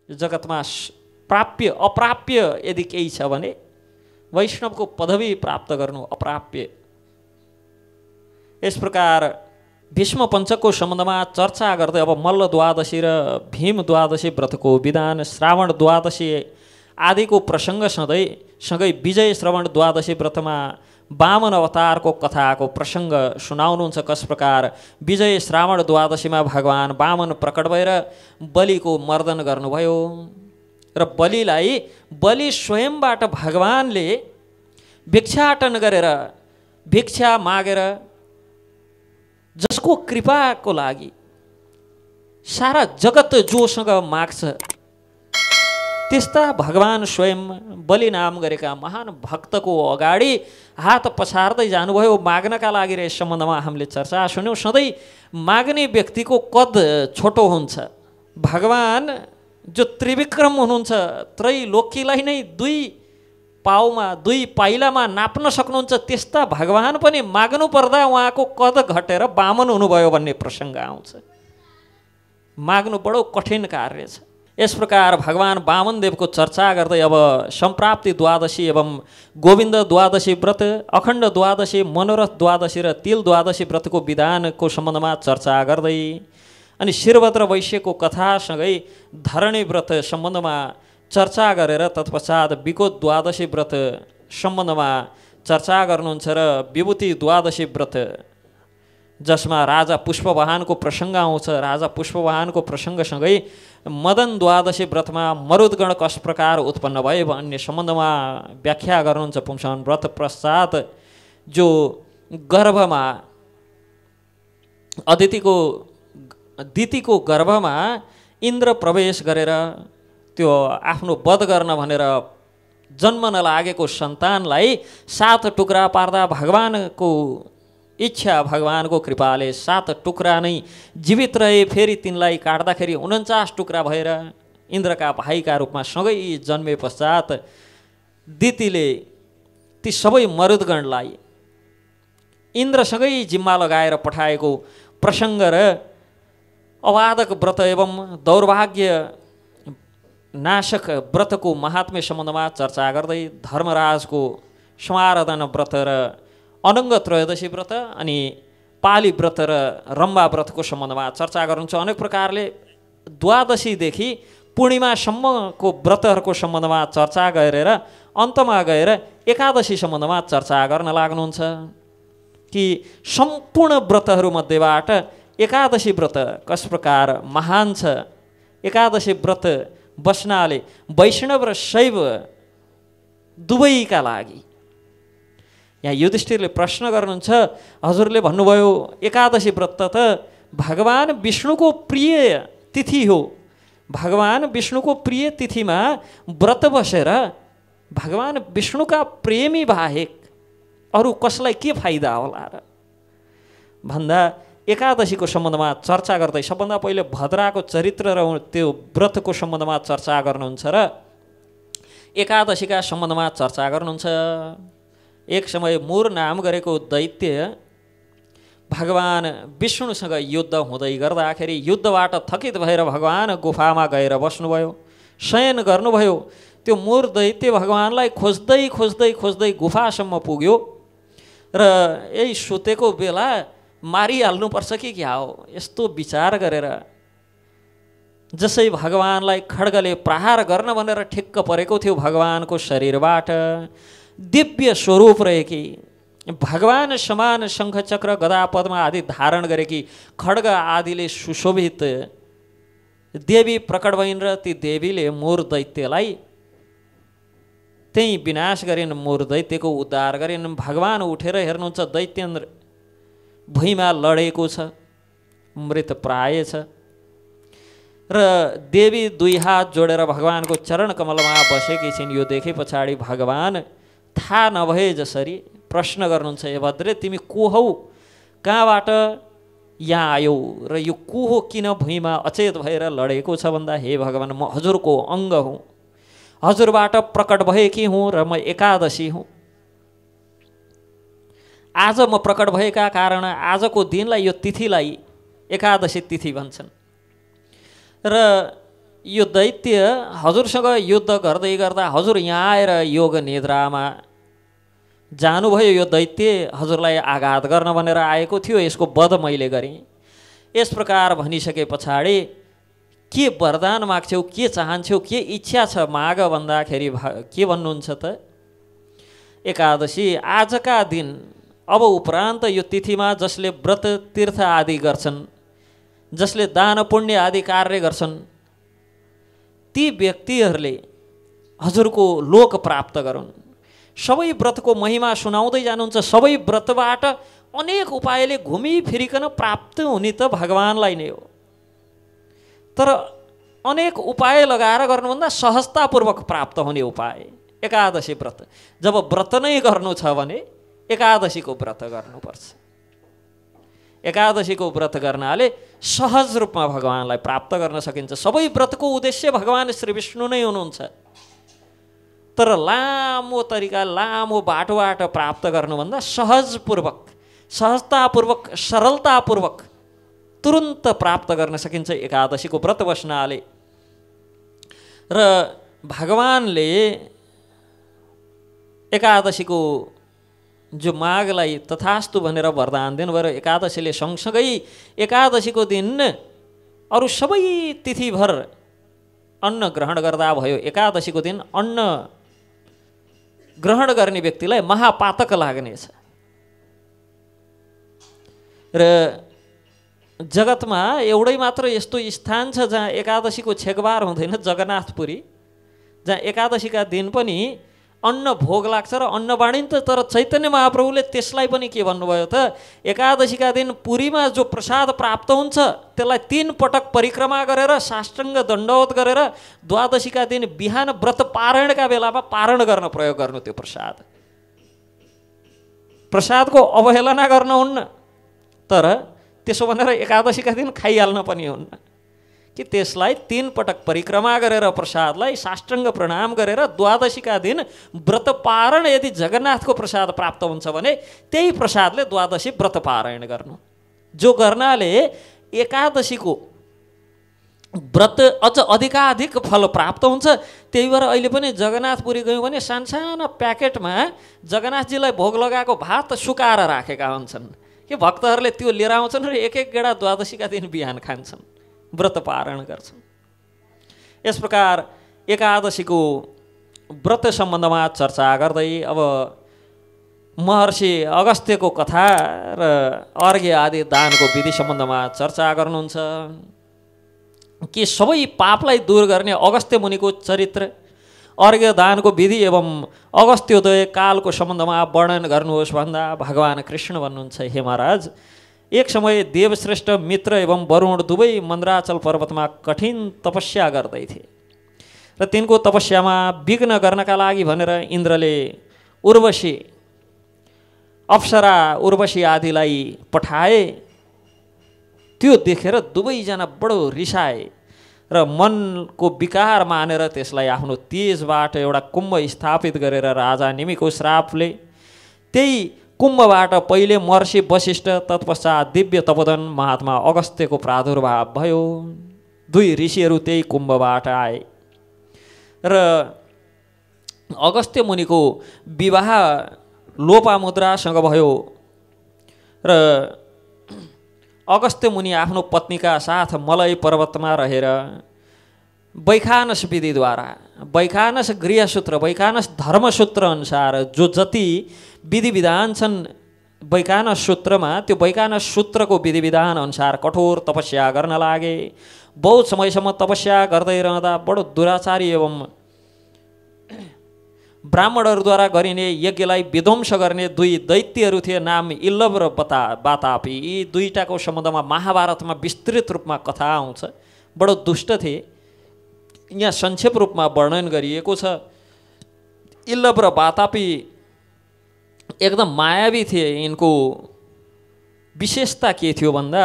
जगतमा प्राप्य अप्राप्य यदि केही छ भने वैष्णवको पदवी प्राप्त गर्नु अप्राप्य। यस प्रकार भीष्म पञ्चकको सम्बन्धमा चर्चा गर्दै अब मल्ल द्वादशी र भीम द्वादशी व्रतको विधान, श्रावण द्वादशी आदिको प्रसङ्ग सँगै विजय श्रवण द्वादशी व्रतमा वामन अवतारको कथाको प्रसङ्ग सुनाउनुहुन्छ। कस प्रकार विजय श्रावण द्वादशीमा भगवान वामन प्रकट भएर बलिको मर्दन गर्नुभयो र बलि स्वयंबाट भगवानले भिक्षाटन गरेर भिक्षा मागेर, जसको कृपाको लागि सारा जगत जोसँग माग्छ त्यस्ता भगवान स्वयं बलि नाम गरेका महान भक्तको अगाडि हात पछार्दै जानुभयो माग्नका लागि। र यस सम्बन्धमा हामीले चर्चा सुन्यौँ। सधैँ माग्ने व्यक्तिको कद छोटो हुन्छ। भगवान जो त्रिविक्रम हुनुहुन्छ, त्रैलोकीलाई नै दुई पाउमा दुई पाइलामा नाप्न सक्नुहुन्छ, त्यस्ता भगवान पनि माग्नु पर्दा उहाँको कद घटेर वामन हुनुभयो भन्ने प्रसङ्ग आउँछ। माग्नु बडो कठिन कार्य छ। यस प्रकार भगवान वामनदेवको चर्चा गर्दै अब सम्प्राप्ति द्वादशी एवं गोविन्द द्वादशी व्रत, अखण्ड द्वादशी, मनोरथ द्वादशी र तिल द्वादशी व्रतको विधानको सम्बन्धमा चर्चा गर्दै अनि शिरभद्र वैश्यको कथासँगै धरणी व्रत सम्बन्धमा चर्चा गरेर तत्पश्चात विकोद द्वादशी व्रत सम्बन्धमा चर्चा गर्नुहुन्छ र विभूति द्वादशी व्रत जसमा राजा पुष्पवाहनको प्रसङ्ग आउँछ। राजा पुष्पवाहनको प्रसङ्गसँगै मदन द्वादशी व्रतमा मरुदगण कस प्रकार उत्पन्न भए भन्ने सम्बन्धमा व्याख्या गर्नुहुन्छ पुंसन। व्रत पश्चात जो गर्भमा दितिको गर्भमा इन्द्र प्रवेश गरेर त्यो आफ्नो वध गर्न भनेर जन्म नलागेको सन्तानलाई 7 टुक्रा पार्दा भगवानको इच्छा, भगवानको कृपाले 7 टुक्रा नै जीवित रहे। फेरि तिनलाई काट्दाखेरि 49 टुक्रा भएर इन्द्रका भाइका रूपमा सँगै जन्मे पश्चात दितिले ती सबै मरुदगणलाई इन्द्रसँगै जिम्मा लगाएर पठाएको प्रसङ्ग र अवादक व्रत एवं दौर्भाग्य नाशक व्रतको महात्म्य सम्बन्धमा चर्चा गर्दै धर्मराजको समाराधन व्रत र अनङ्ग त्रयोदशी व्रत अनि पाली व्रत र रम्बा व्रतको सम्बन्धमा चर्चा गर्नुहुन्छ। अनेक प्रकारले द्वादशीदेखि पूर्णिमासम्मको व्रतहरूको सम्बन्धमा चर्चा गरेर अन्तमा गएर एकादशी सम्बन्धमा चर्चा गर्न लाग्नुहुन्छ कि सम्पूर्ण व्रतहरूमध्येबाट एकादशी व्रत कस प्रकार महान छ। एकादशी व्रत बस्नाले वैष्णव र शैव दुवैका लागि। यहाँ युधिष्ठिरले प्रश्न गर्नुहुन्छ, हजुरले भन्नुभयो एकादशी व्रत त भगवान विष्णुको प्रिय तिथि हो, भगवान विष्णुको प्रिय तिथिमा व्रत बसेर भगवान विष्णुका प्रेमी बाहेक अरू कसलाई के फाइदा होला र भन्दा एकादशीको सम्बन्धमा चर्चा गर्दै सबभन्दा पहिले भद्राको चरित्र र त्यो व्रतको सम्बन्धमा चर्चा गर्नुहुन्छ र एकादशीका सम्बन्धमा चर्चा गर्नुहुन्छ। एक समय मुर नाम गरेको दैत्य भगवान विष्णुसँग युद्ध हुँदै गर्दाखेरि युद्धबाट थकित भएर भगवान गुफामा गएर बस्नुभयो, शयन गर्नुभयो। त्यो मुर दैत्य भगवानलाई खोज्दै खोज्दै खोज्दै गुफासम्म पुग्यो र यही सुतेको बेला मारिहाल्नुपर्छ कि क्या हो यस्तो विचार गरेर जसै भगवानलाई खड्गले प्रहार गर्न भनेर ठिक्क परेको थियो भगवानको शरीरबाट दिव्य स्वरूप रहेकी भगवान समान शङ्ख चक्र गदा पद्म आदि धारण गरेकी खड्ग आदिले सुशोभित देवी प्रकट भइन् र ती देवीले मुर दैत्यलाई त्यही विनाश गरिन्, मुर दैत्यको उद्धार गरिन्। भगवान उठेर हेर्नुहुन्छ दैत्येन्द्र भुइँमा लडेको छ, मृत प्राय छ र देवी 2 हात जोडेर भगवानको चरण कमलमा बसेकी छिन्। यो देखे पछाडि भगवान थाहा नभए जसरी प्रश्न गर्नुहुन्छ, हे भद्रे तिमी को हौ, कहाँबाट यहाँ आयौ र यो को हो, किन भुइँमा अचेत भएर लडेको छ भन्दा, हे भगवान म हजुरको अङ्ग हुँ, हजुरबाट प्रकट भएकी हुँ र म एकादशी हुँ। आज म प्रकट भएका कारण आजको दिनलाई यो तिथिलाई एकादशी तिथि भन्छन् र यो दैत्य हजुरसँग युद्ध गर्दै गर्दा हजुर यहाँ आएर योग निद्रामा जानुभयो। यो दैत्य हजुरलाई आघात गर्न भनेर आएको थियो, यसको वध मैले गरेँ। यस प्रकार भनिसके पछाडि के वरदान माग्छौ, के चाहन्छौ, के इच्छा छ माग भन्दाखेरि के भन्नुहुन्छ त? एकादशी आजका दिन अब उपरान्त यो तिथिमा जसले व्रत तीर्थ आदि गर्छन्, जसले दान पुण्य आदि कार्य गर्छन्, ती व्यक्तिहरूले हजुरको लोक प्राप्त गरून्। सबै व्रतको महिमा सुनाउँदै जानुहुन्छ। सबै व्रतबाट अनेक उपायले घुमिफिरिकन प्राप्त हुने त भगवानलाई नै हो, तर अनेक उपाय लगाएर गर्नुभन्दा सहजतापूर्वक प्राप्त हुने उपाय एकादशी व्रत। जब व्रत नै गर्नु छ भने एकादशीको व्रत गर्नुपर्छ। एकादशीको व्रत गर्नाले सहज रूपमा भगवानलाई प्राप्त गर्न सकिन्छ। सबै व्रतको उद्देश्य भगवान श्री विष्णु नै हुनुहुन्छ, तर लामो तरिका लामो बाटोबाट प्राप्त गर्नुभन्दा सहजपूर्वक, सहजतापूर्वक, सरलतापूर्वक तुरुन्त प्राप्त गर्न सकिन्छ एकादशीको व्रत बस्नाले। र भगवानले एकादशीको जो मागलाई तथास्तु भनेर वरदान दिनुभयो। एकादशीले सँगसँगै एकादशीको दिन अरू सबै तिथिभर अन्न ग्रहण गर्दा भयो। एकादशीको दिन अन्न ग्रहण गर्ने व्यक्तिलाई महापातक लाग्नेछ। र जगतमा एउटै मात्र यस्तो स्थान छ जहाँ एकादशीको छेकबार हुँदैन, जगन्नाथपुरी, जहाँ एकादशीका दिन पनि अन्न भोग लाग्छ र अन्न बाँडिन्छ। तर चैतन्य महाप्रभुले त्यसलाई पनि के भन्नुभयो त? एकादशीका दिन पुरीमा जो प्रसाद प्राप्त हुन्छ त्यसलाई 3 पटक परिक्रमा गरेर साष्टाङ्ग दण्डवत गरेर द्वादशीका दिन बिहान व्रत पारायणका बेलामा पारण गर्न प्रयोग गर्नु। त्यो प्रसादको अवहेलना गर्न हुन्न, तर त्यसो भनेर एकादशीका दिन खाइहाल्न पनि हुन्न कि त्यसलाई 3 पटक परिक्रमा गरेर प्रसादलाई साष्टाङ्ग प्रणाम गरेर द्वादशीका दिन व्रत पारण यदि जगन्नाथको प्रसाद प्राप्त हुन्छ भने त्यही प्रसादले द्वादशी व्रत पारायण गर्नु। जो गर्नाले एकादशीको व्रत अझ अधिकाधिक फल प्राप्त हुन्छ। त्यही भएर अहिले पनि जगन्नाथपुरी गयौँ भने सानसाना प्याकेटमा जगन्नाथजीलाई भोग लगाएको भात सुकाएर राखेका हुन्छन् कि भक्तहरूले त्यो लिएर आउँछन् र एक एक गेडा द्वादशीका दिन बिहान खान्छन्, व्रत पारण गर्छन्। यस प्रकार एकादशीको व्रत सम्बन्धमा चर्चा गर्दै अब महर्षि अगस्त्यको कथा र अर्घ्य आदि दानको विधि सम्बन्धमा चर्चा गर्नुहुन्छ कि सबै पापलाई दूर गर्ने अगस्त्य मुनिको चरित्र, अर्घ्य दानको विधि एवं अगस्त्योदय कालको सम्बन्धमा वर्णन गर्नुहोस् भन्दा भगवान कृष्ण भन्नुहुन्छ, हे महाराज, एक समय देवश्रेष्ठ मित्र एवं वरुण दुवै मन्द्राचल पर्वतमा कठिन तपस्या गर्दै थिए र तिनको तपस्यामा विघ्न गर्नका लागि भनेर इन्द्रले उर्वशी, अप्सरा उर्वशी आदिलाई पठाए। त्यो देखेर दुवैजना बडो रिसाए र मनको विकार मानेर त्यसलाई आफ्नो तेजबाट एउटा कुम्भ स्थापित गरेर राजा निमिको श्रापले त्यही कुम्भबाट पहिले महर्षि वशिष्ठ, तत्पश्चात दिव्य तपोधन महात्मा अगस्त्यको प्रादुर्भाव भयो। 2 ऋषिहरू त्यही कुम्भबाट आए र अगस्त्य मुनिको विवाह लोपामुद्रासँग भयो र अगस्त्य मुनि आफ्नो पत्नीका साथ मलय पर्वतमा रहेर वैखानस विधिद्वारा, वैखानस गृहसूत्र, वैखानस धर्मसूत्र अनुसार जो जति विधि विधान छन् वैखानस सूत्रमा, त्यो वैखानस सूत्रको विधि विधान अनुसार कठोर तपस्या गर्न लागे। बहुत समयसम्म तपस्या गर्दै रहँदा बडो दुराचारी एवं ब्राह्मणहरूद्वारा गरिने यज्ञलाई विध्वंस गर्ने 2 दैत्यहरू थिए, नाम इल्लव र बातापी। यी दुईटाको सम्बन्धमा महाभारतमा विस्तृत रूपमा कथा आउँछ। बडो दुष्ट थिए, यहाँ संक्षेप रूपमा वर्णन गरिएको छ। इल्लव र बातापी एकदम मायावी थिए। यिनको विशेषता के थियो भन्दा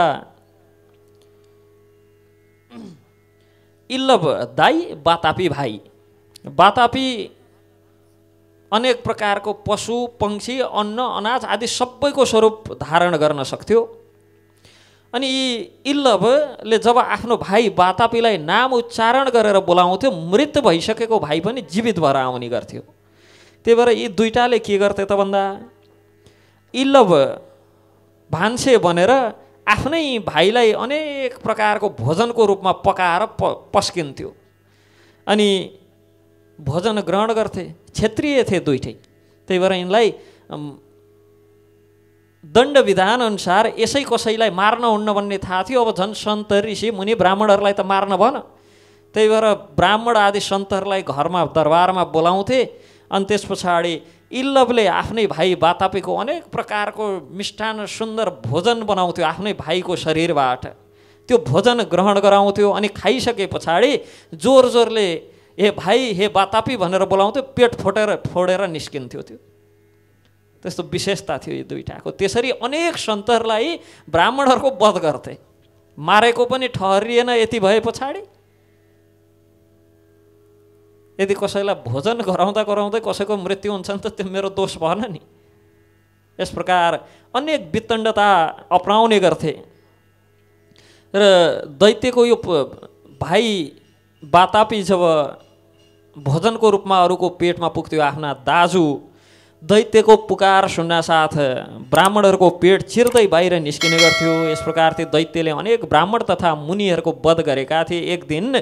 इल्लव दाई, बातापी भाइ। बातापी अनेक प्रकारको पशु, पंक्षी, अन्न, अनाज आदि सबैको स्वरूप धारण गर्न सक्थ्यो। अनि इल्लभले जब आफ्नो भाइ वातापीलाई नाम उच्चारण गरेर बोलाउँथ्यो, मृत भइसकेको भाइ पनि जीवित भएर आउने गर्थ्यो। त्यही भएर यी दुईटाले के गर्थे त भन्दा, इल्लभ भान्से बनेर आफ्नै भाइलाई अनेक प्रकारको भोजनको रूपमा पकाएर पस्किन्थ्यो अनि भोजन ग्रहण गर्थे। क्षेत्रीय थिए दुईटै। त्यही भएर यिनलाई दण्ड विधान अनुसार यसै कसैलाई मार्न हुन्न भन्ने थाहा थियो। अब झन् सन्त ऋषि मुनि ब्राह्मणहरूलाई त मार्न भन। त्यही भएर ब्राह्मण आदि सन्तहरूलाई घरमा दरबारमा बोलाउँथे। अनि त्यस पछाडि इल्लभले आफ्नै भाइ वातापीको अनेक प्रकारको मिष्ठान सुन्दर भोजन बनाउँथ्यो आफ्नै भाइको शरीरबाट। त्यो भोजन ग्रहण गराउँथ्यो अनि खाइसके पछाडि जोर जोरले हे भाइ हे वातापी भनेर बोलाउँथ्यो। पेट फोडेर निस्किन्थ्यो। त्यो त्यस्तो विशेषता थियो यी दुईटाको। त्यसरी अनेक सन्तहरूलाई ब्राह्मणहरूको वध गर्थे। मारेको पनि ठहरिएन। यति भए पछाडि यदि कसैलाई भोजन गराउँदा गराउँदै कसैको मृत्यु हुन्छ नि त त्यो मेरो दोष भएन नि। यस प्रकार अनेक वितण्डता अपनाउने गर्थे। र दैत्यको यो भाइ वातापी जब भोजनको रूपमा अरूको पेटमा पुग्थ्यो, आफ्ना दाजु दैत्यको पुकार सुन्नासाथ ब्राह्मणहरूको पेट चिर्दै बाहिर निस्किने गर्थ्यो। यस प्रकार त्यो दैत्यले अनेक ब्राह्मण तथा मुनिहरूको वध गरेका थिए। एक दिन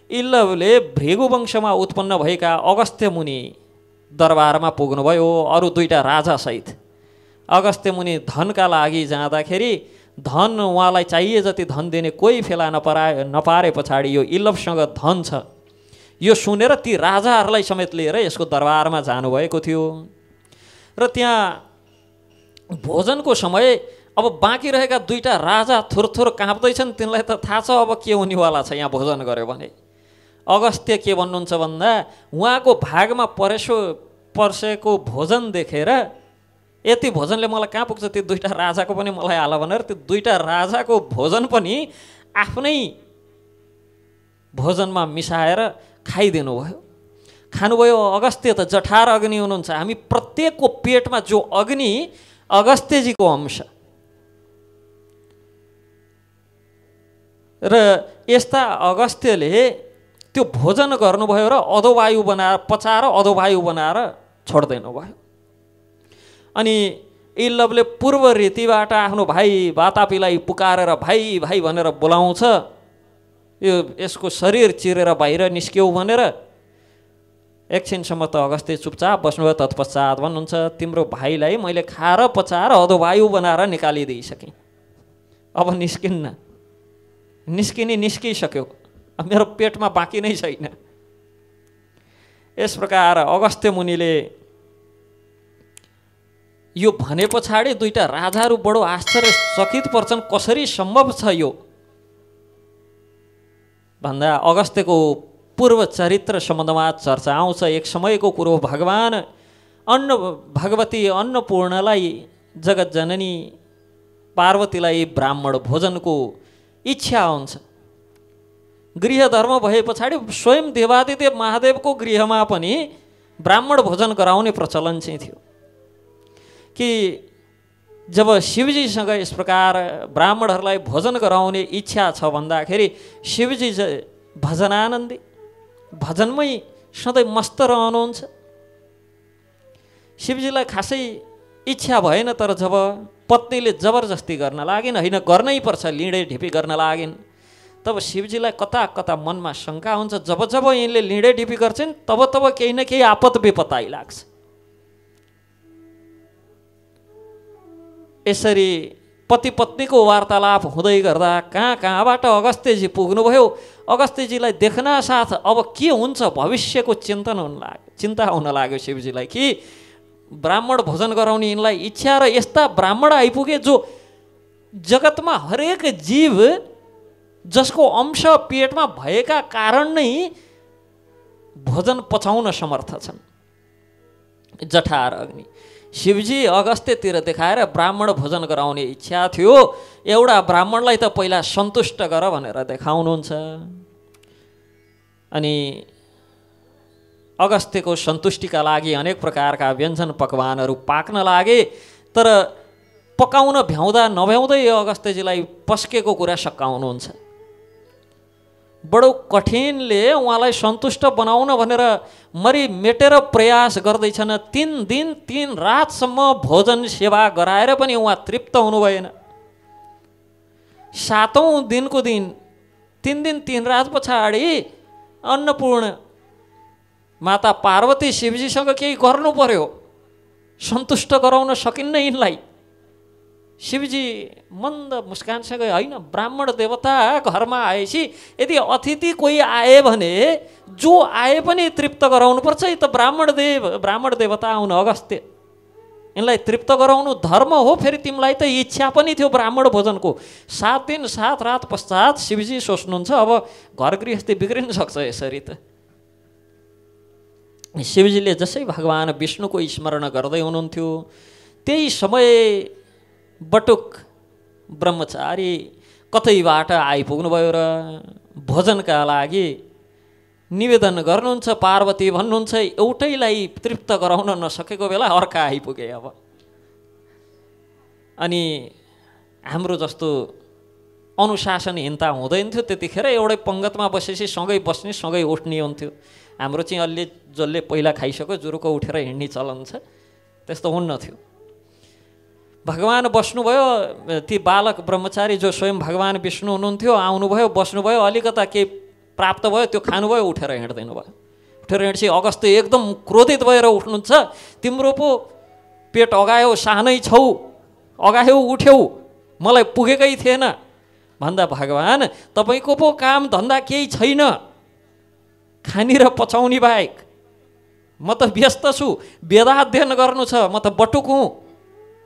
इल्लभले भृगु वंशमा उत्पन्न भएका अगस्त्य मुनि दरबारमा पुग्नुभयो अरू दुईटा राजासहित। अगस्त्य मुनि धनका लागि जाँदाखेरि धन उहाँलाई चाहिए जति धन दिने कोही फेला नपारे पछाडि यो इल्लभसँग धन छ यो सुनेर ती राजाहरूलाई समेत लिएर यसको दरबारमा जानुभएको थियो। र त्यहाँ भोजनको समय अब बाँकी रहेका दुईटा राजा थुरथुर काँप्दैछन्। तिनलाई त थाहा छ अब के हुनेवाला छ यहाँ भोजन गर्यो भने। अगस्त्य के भन्नुहुन्छ भन्दा, उहाँको भागमा पर्सेको भोजन देखेर यति भोजनले मलाई कहाँ पुग्छ, त्यो दुईटा राजाको पनि मलाई हाल भनेर त्यो दुईटा राजाको भोजन पनि आफ्नै भोजनमा मिसाएर खाइदिनु भयो। खानुभयो। अगस्त्य त जठार अग्नि हुनुहुन्छ। हामी प्रत्येकको पेटमा जो अग्नि अगस्त्यजीको अंश। र यस्ता अगस्त्यले त्यो भोजन गर्नुभयो र अधोवायु बनाएर पचाएर अधोवायु बनाएर छोड्दिनु भयो। अनि इल्लभले पूर्व रीतिबाट आफ्नो भाइ वातापीलाई पुकारेर भाइ भाइ भनेर बोलाउँछ। यो यसको शरीर चिरेर बाहिर निस्क्यौ भनेर। एकछिनसम्म त अगस्त्य चुपचाप बस्नुभयो। तत्पश्चात भन्नुहुन्छ, तिम्रो भाइलाई मैले खाएर पचाएर अधोवायु बनाएर निकालिदिइसकेँ। अब निस्किन्न। निस्किसक्यो। मेरो पेटमा बाँकी नै छैन। यस प्रकार अगस्त्य मुनिले यो भने पछाडि दुईटा राजाहरू बडो आश्चर्यचकित पर्छन्। कसरी सम्भव छ यो भन्दा अगस्त्यको पूर्व चरित्र सम्बन्धमा चर्चा आउँछ। एक समयको कुरो, भगवती अन्नपूर्णालाई जगत जननी पार्वतीलाई ब्राह्मण भोजनको इच्छा हुन्छ। गृह धर्म भए पछाडि स्वयं देवादिदेव महादेवको गृहमा पनि ब्राह्मण भोजन गराउने प्रचलन चाहिँ थियो कि जब शिवजीसँग यस प्रकार ब्राह्मणहरूलाई भोजन गराउने इच्छा छ भन्दाखेरि शिवजी भजनानन्दी भजनमै सधैँ मस्त रहनुहुन्छ। शिवजीलाई खासै इच्छा भएन। तर जब पत्नीले जबरजस्ती गर्न लागिन्, होइन गर्नै पर्छ, लिँडे ढिपी गर्न लागिन्, तब शिवजीलाई कता कता मनमा शङ्का हुन्छ। जब जब यिनले लिँडे ढिपी गर्छन् तब तब केही न केही आपत विपत आइलाग्छ। यसरी पति पत्नीको वार्तालाप हुँदै गर्दा कहाँबाट अगस्त्यजी पुग्नुभयो। अगस्त्यजीलाई देख्न साथ अब के हुन्छ भविष्यको चिन्ता हुन लाग्यो शिवजीलाई कि ब्राह्मण भोजन गराउने यिनलाई इच्छा र यस्ता ब्राह्मण आइपुगे जो जगतमा हरेक जीव जसको अंश पेटमा भएका कारण नै भोजन पचाउन समर्थ छन्। जठार अग्नि। शिवजी अगस्त्यतिर देखाएर ब्राह्मण भोजन गराउने इच्छा थियो। एउटा ब्राह्मणलाई त पहिला सन्तुष्ट गर भनेर देखाउनुहुन्छ। अनि अगस्त्यको सन्तुष्टिका लागि अनेक प्रकारका व्यञ्जन पकवानहरू पाक्न लागे। तर पकाउन भ्याउँदा नभ्याउँदै अगस्त्यजीलाई पस्केको कुरा सकाउनुहुन्छ। बडो कठिनले उहाँलाई सन्तुष्ट बनाउन भनेर मरिमेटेर प्रयास गर्दैछन्। 3 दिन 3 रातसम्म भोजन सेवा गराएर पनि उहाँ तृप्त हुनु भएन। 7औं दिनको दिन 3 दिन 3 रात पछाडि अन्नपूर्ण माता पार्वती शिवजीसँग केही गर्नु पर्यो, सन्तुष्ट गराउन सकिन्न यिनलाई। शिवजी मन्द मुस्कानसँग, होइन ब्राह्मण देवता घरमा आएपछि यदि अतिथि कोही आए भने जो आए पनि तृप्त गराउनुपर्छ। यो त ब्राह्मण देवता हुन् अगस्त्य, यिनलाई तृप्त गराउनु धर्म हो। फेरि तिमीलाई त इच्छा पनि थियो ब्राह्मण भोजनको। 7 दिन 7 रात पश्चात शिवजी सोच्नुहुन्छ अब घर गृहस्थी बिग्रिन सक्छ यसरी त। शिवजीले जसै भगवान विष्णुको स्मरण गर्दै हुनुहुन्थ्यो त्यही समय बटुक ब्रह्मचारी कतैबाट आइपुग्नुभयो र भोजनका लागि निवेदन गर्नुहुन्छ। पार्वती भन्नुहुन्छ एउटैलाई तृप्त गराउन नसकेको बेला अर्का आइपुगे। अब अनि हाम्रो जस्तो अनुशासनहीनता हुँदैन थियो त्यतिखेर। एउटै पङ्गतमा बसेपछि सँगै बस्ने सँगै उठ्ने हुन्थ्यो। हाम्रो चाहिँ अलि जसले पहिला खाइसक्यो जुरुको उठेर हिँड्ने चलन छ, त्यस्तो हुन्न थियो। भगवान बस्नुभयो, ती बालक ब्रह्मचारी जो स्वयं भगवान विष्णु हुनुहुन्थ्यो आउनुभयो, बस्नुभयो, अलिकता केही प्राप्त भयो त्यो खानुभयो, उठेर हिँड्दैन भयो। उठेर हिँड्छ अगस्त्य एकदम क्रोधित भएर उठ्नुहुन्छ। तिम्रो पो पेट अगायो, सानै छौ, अगायौ उठ्यौ, मलाई पुगेकै थिएन भन्दा भगवान तपाईँको पो काम धन्दा केही छैन खानी र पचाउने बाहेक। म त व्यस्त छु, वेदाध्ययन गर्नु छ, म त बटुक हुँ,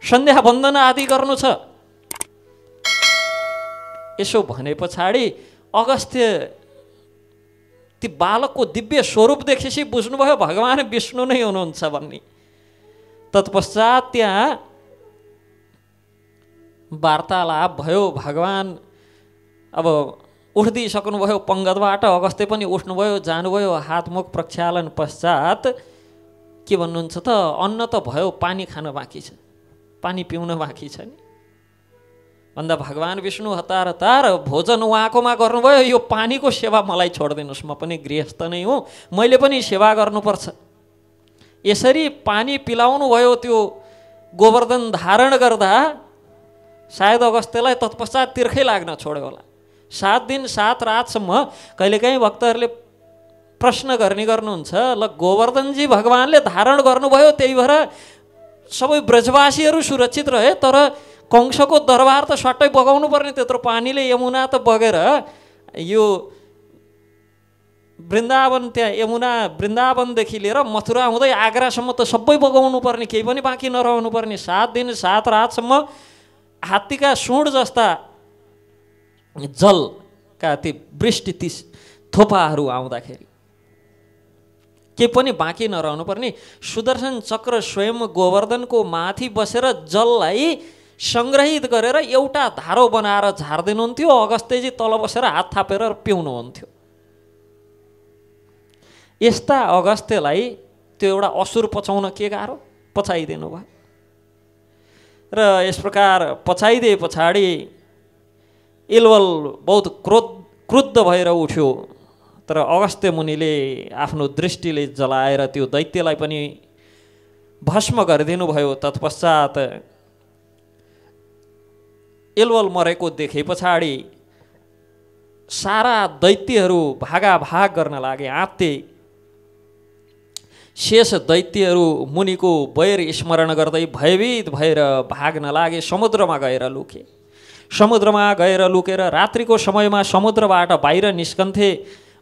सन्ध्या वन्दना आदि गर्नु छ। यसो भने पछाडि अगस्त्य ती बालकको दिव्य स्वरूप देखेपछि बुझ्नुभयो भगवान विष्णु नै हुनुहुन्छ भन्ने। तत्पश्चात त्यहाँ वार्तालाप भयो। भगवान अब उठ्दै सक्नुभयो पङ्गतबाट, अगस्त्य पनि उठ्नुभयो, जानुभयो। हातमुख प्रक्षालन पश्चात के भन्नुहुन्छ त, अन्न त भयो, पानी खान बाँकी छ, पानी पिउन बाँकी छ नि भन्दा भगवान विष्णु हतार हतार भोजन उहाँकोमा गर्नुभयो। यो पानीको सेवा मलाई छोडिदिनुहोस्, म पनि गृहस्थ नै हुँ, मैले पनि सेवा गर्नुपर्छ। यसरी पानी पिलाउनु भयो। त्यो गोवर्धन धारण गर्दा सायद अगस्त्यलाई तत्पश्चात तिर्खै लाग्न छोड्यो होला। 7 दिन 7 रातसम्म कहिलेकाहीँ भक्तहरूले प्रश्न गर्नुहुन्छ, ल गोवर्धनजी भगवानले धारण गर्नुभयो त्यही भएर सबै ब्रजवासीहरू सुरक्षित रहे, तर कंसको दरबार त सट्टै बगाउनु पर्ने, त्यत्रो पानीले यमुना त बगेर यो वृन्दावन, त्यहाँ यमुना वृन्दावनदेखि लिएर मथुरा हुँदै आगरासम्म त सबै बगाउनु पर्ने, केही पनि बाँकी नरहनु पर्ने। 7 दिन 7 रातसम्म हात्तीका सुँड जस्ता जलका ती वृष्टि ती थोपाहरू आउँदाखेरि केही पनि बाँकी नरहनु पर्ने। सुदर्शन चक्र स्वयं गोवर्धनको माथि बसेर जललाई सङ्ग्रहित गरेर एउटा धारो बनाएर झार्दिनुहुन्थ्यो। अगस्त्यजी तल बसेर हात थापेर पिउनुहुन्थ्यो। यस्ता अगस्त्यलाई त्यो एउटा असुर पचाउन के गाह्रो, पचाइदिनु भयो। र यस प्रकार पचाइदिए पछाडि इलवल बहुत क्रुद्ध भएर उठ्यो। तर अगस्त्य मुनिले आफ्नो दृष्टिले जलाएर त्यो दैत्यलाई पनि भस्म गरिदिनु भयो। तत्पश्चात इलवल मरेको देखे पछाडि सारा दैत्यहरू भागाभाग गर्न लागे, आत्ते। शेष दैत्यहरू मुनिको वैर स्मरण गर्दै भयभीत भएर भाग्न लागे, समुद्रमा गएर लुके। समुद्रमा गएर लुकेर रात्रिको समयमा समुद्रबाट बाहिर निस्कन्थे,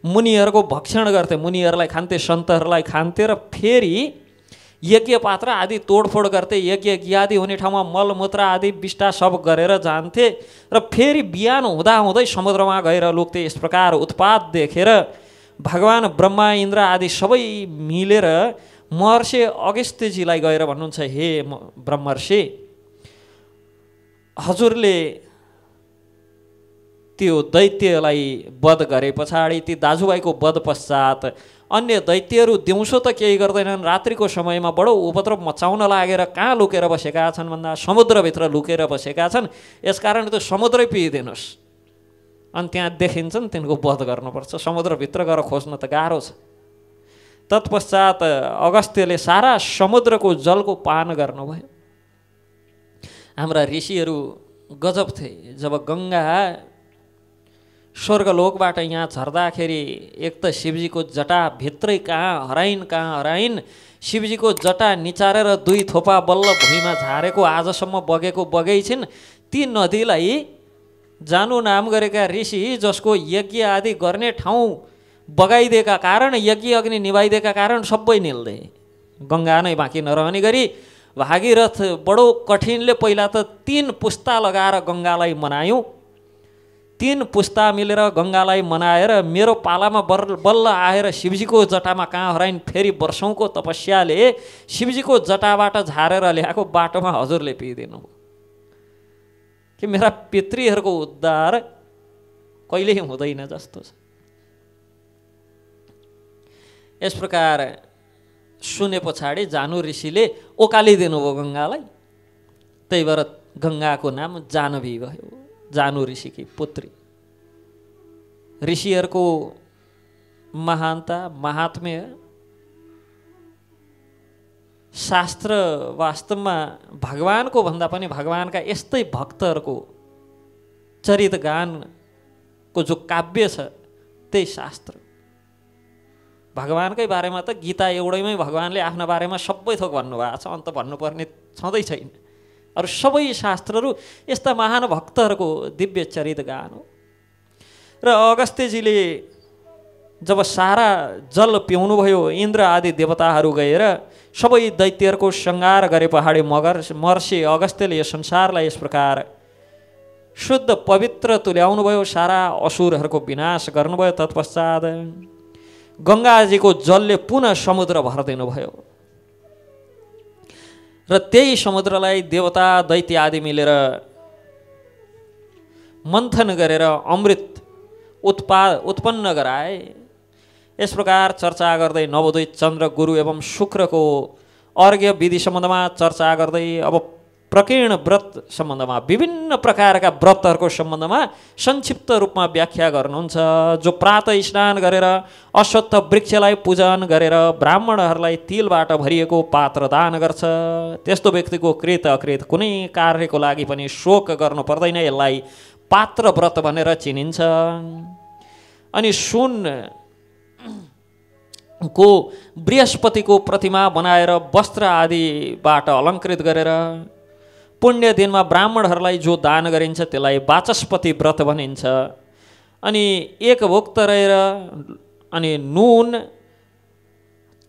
मुनिहरूको भक्षण गर्थे, मुनिहरूलाई खान्थे, सन्तहरूलाई खान्थे र फेरि यज्ञ पात्र आदि तोडफोड गर्थे। यज्ञ गियादी हुने ठाउँमा मलमूत्र आदि विष्टा सब गरेर जान्थे र फेरि बिहान हुँदाहुँदै समुद्रमा गएर लुक्थे। यस प्रकार उत्पात देखेर भगवान ब्रह्मा इन्द्र आदि सबै मिलेर महर्षि अगस्त्यजीलाई गएर भन्नुहुन्छ, हे ब्रह्मर्षि, हजुरले त्यो दैत्यलाई वध गरे पछाडि, ती दाजुभाइको वध पश्चात अन्य दैत्यहरू दिउँसो त केही गर्दैनन्, रात्रिको समयमा बडो उपद्रव मचाउन लागेर कहाँ लुकेर बसेका छन् भन्दा समुद्रभित्र लुकेर बसेका छन्। यसकारण त्यो समुद्रै पिइदिनुहोस्, अनि त्यहाँ देखिन्छन् तिनको वध गर्नुपर्छ। समुद्रभित्र गएर खोज्न त गाह्रो छ। तत्पश्चात अगस्त्यले सारा समुद्रको जलको पान गर्नुभयो। हाम्रा ऋषिहरू गजब थिए। जब गङ्गा स्वर्गलोकबाट यहाँ झर्दाखेरि एक त शिवजीको जटा भित्रै कहाँ हराइन्, शिवजीको जटा निचारेर 2 थोपा बल्ल भुइँमा झारेको आजसम्म बगेको बगै छिन्। ती नदीलाई जानु नाम गरेका ऋषि जसको यज्ञ आदि गर्ने ठाउँ बगाइदिएका कारण, यज्ञ अग्नि निभाइदिएका कारण सबै निल्दे, गङ्गा नै बाँकी नरहने गरी भागीरथ बडो कठिनले पहिला त 3 पुस्ता लगाएर गङ्गालाई मनायौँ। 3 पुस्ता मिलेर गङ्गालाई मनाएर मेरो पालामा बल्ल आएर शिवजीको जटामा कहाँ हराइन्। फेरि वर्षौँको तपस्याले शिवजीको जटाबाट झारेर ल्याएको बाटोमा हजुरले पिइदिनु कि मेरा पितृहरूको उद्धार कहिल्यै हुँदैन जस्तो छ। यस प्रकार सुने पछाडि जानु ऋषिले ओकालिदिनु भयो गङ्गालाई। त्यही भएर गङ्गाको नाम जानवी भयो, जानु ऋषिकी पुत्री। ऋषिहरूको महानता महात्म्य शास्त्र वास्तवमा भगवानको भन्दा पनि भगवानका यस्तै भक्तहरूको चरित गानको जो काव्य छ त्यही शास्त्र। भगवानकै बारेमा त गीता एउटैमै भगवानले आफ्ना बारेमा सबै थोक भन्नुभएको छ, अन्त भन्नुपर्ने छँदै छैन। अरू सबै शास्त्रहरू यस्ता महान भक्तहरूको दिव्य चरित गान हो। र अगस्त्यजीले जब सारा जल पिउनुभयो, इन्द्र आदि देवताहरू गएर सबै दैत्यहरूको संहार गरे पहाडी महर्षि अगस्त्यले यो संसारलाई यस प्रकार शुद्ध पवित्र तुल्याउनुभयो, सारा असुरहरूको विनाश गर्नुभयो। तत्पश्चात गङ्गाजीको जलले पुनः समुद्र भरिदिनु भयो र त्यही समुद्रलाई देवता दैत्य आदि मिलेर मन्थन गरेर अमृत उत्पन्न गराए। यस प्रकार चर्चा गर्दै नवोदित चन्द्र गुरु एवं शुक्रको अर्घ्य विधि सम्बन्धमा चर्चा गर्दै अब प्रकीर्ण व्रत सम्बन्धमा, विभिन्न प्रकारका व्रतहरूको सम्बन्धमा संक्षिप्त रूपमा व्याख्या गर्नुहुन्छ। जो प्रातः स्नान गरेर अश्वत्थ वृक्षलाई पूजन गरेर ब्राह्मणहरूलाई तिलबाट भरिएको पात्र दान गर्छ, त्यस्तो व्यक्तिको कृत अकृत कुनै कार्यको लागि पनि शोक गर्नु पर्दैन। यसलाई पात्र व्रत भनेर चिनिन्छ। अनि सुन को बृहस्पतिको प्रतिमा बनाएर वस्त्र आदिबाट अलङ्कृत गरेर पुण्य दिनमा ब्राह्मणहरूलाई जो दान गरिन्छ त्यसलाई वाचस्पति व्रत भनिन्छ। अनि एक भोक्त रहेर अनि नुन,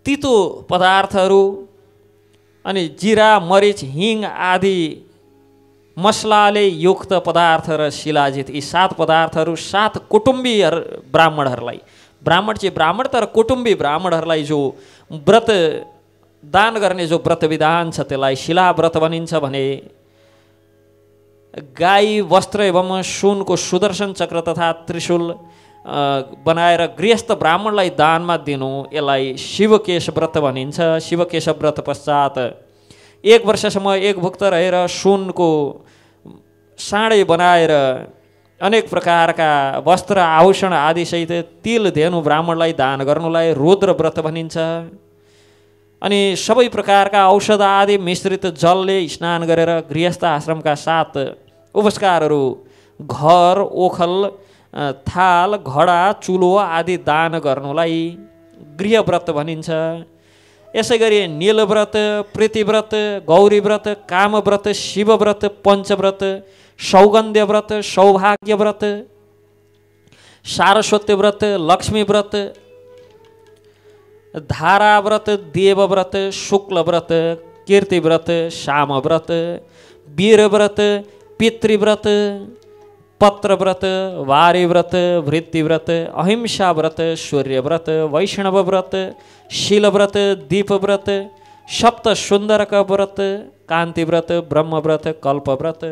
तितो पदार्थहरू अनि जिरा मरिच हिङ आदि मसलाले युक्त पदार्थ र शिलाजित, यी 7 पदार्थहरू 7 कुटुम्बी ब्राह्मणहरूलाई, ब्राह्मण चाहिँ ब्राह्मण तर कुटुम्बी ब्राह्मणहरूलाई जो व्रत दान गर्ने जो व्रत विधान छ त्यसलाई शिला व्रत भनिन्छ भने गाई वस्त्र एवं सुनको सुदर्शन चक्र तथा त्रिशूल बनाएर गृहस्थ ब्राह्मणलाई दानमा दिनु यसलाई शिवकेश व्रत भनिन्छ। शिवकेश व्रत पश्चात 1 वर्षसम्म एक भुक्त रहेर सुनको साँडे बनाएर अनेक प्रकारका वस्त्र आभूषण आदि सहित तिल धेनु ब्राह्मणलाई दान गर्नुलाई रुद्र व्रत भनिन्छ। अनि सबै प्रकारका औषध आदि मिश्रित जलले स्नान गरेर गृहस्थ आश्रमका 7 उपस्कारहरू घर ओखल थाल घडा चुलो आदि दान गर्नुलाई गृह व्रत भनिन्छ। यसै गरी नीलव्रत, प्रीतिव्रत, गौरी व्रत, कामव्रत, शिवव्रत, पञ्चव्रत, सौगन्ध्य व्रत, सौभाग्य व्रत, सारस्वती व्रत, लक्ष्मी व्रत, धाराव्रत, देवव्रत, शुक्लव्रत, कीर्तिव्रत, सामव्रत, वीरव्रत, पितृव्रत, पत्रव्रत, वारिव्रत, वृत्तिव्रत, अहिंसा व्रत, सूर्यव्रत, वैष्णव व्रत, शीलव्रत, दीपव्रत, सप्त सुन्दरक व्रत, कान्तिव्रत, ब्रह्मव्रत, कल्पव्रत।